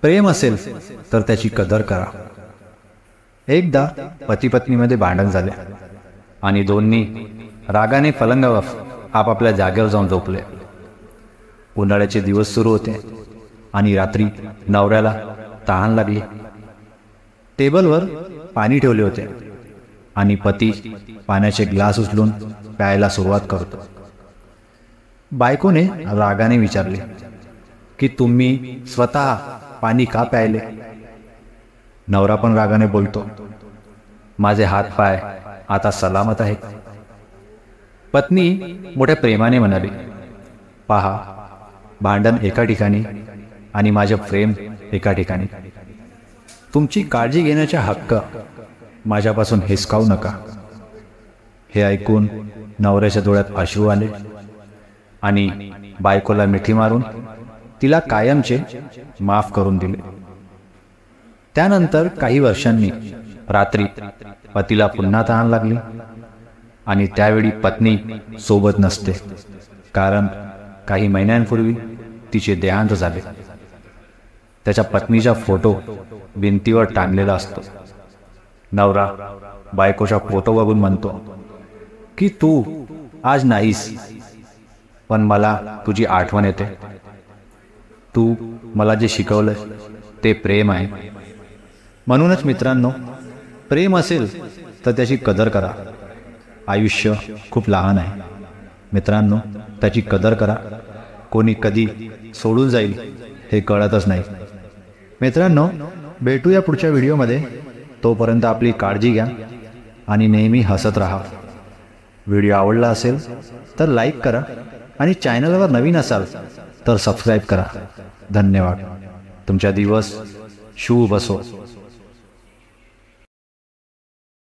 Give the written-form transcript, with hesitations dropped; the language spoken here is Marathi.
प्रेम असेल तर त्याची कदर करा. एकदा पती पत्नीमध्ये भांडण झाले आणि दोन्ही रागाने पलंगावर आपापल्या जागेवर जाऊन झोपले. उन्हाळ्याचे दिवस सुरू होते आणि रात्री नवऱ्याला तहान लागली. टेबलवर पाणी ठेवले होते आणि पती पाण्याचे ग्लास उचलून प्यायला सुरुवात करतो. बायकोने रागाने विचारले की तुम्ही स्वतः पाणी का प्यायले. नवरा पण रागाने बोलतो, माझे हात पाय आता सलामत आहेत. पत्नी मोठ्या प्रेमाने म्हणाली, पहा, भांडण एका ठिकाणी आणि माझे प्रेम एका ठिकाणी. तुमची काळजी घेण्याचा हक्क माझ्यापासून हिसकावू नका. हे ऐकून नवऱ्याच्या डोळ्यात अश्रू आले आणि बायकोला मिठी मारून तिला कायमचे माफ करून दिले. त्यानंतर काही वर्षांनी रात्री पतीला पुन्हा तहान लागली आणि त्यावेळी पत्नी सोबत नसते, कारण काही महिन्यांपूर्वी तिचे देहांत झाले. त्याच्या पत्नीचा फोटो भिंतीवर टांगलेला असतो. नवरा बायकोचा फोटो बघून म्हणतो की तू आज नाहीस, पण मला तुझी आठवण येते. तू मला जे शिकवलंय ते प्रेम आहे. म्हणूनच मित्रांनो, प्रेम असेल तर त्याची कदर करा. आयुष्य खूप लहान आहे मित्रांनो, त्याची कदर करा. कोणी कधी सोडून जाईल हे कळतच नाही. मित्रांनो, भेटूया पुढच्या व्हिडिओमध्ये. तोपर्यंत आपली काळजी घ्या आणि नेहमी हसत राहा. व्हिडिओ आवडला असेल तर लाईक करा आणि चॅनलवर नवीन असाल तर सबस्क्राईब करा. धन्यवाद. तुमचा दिवस शुभ असो.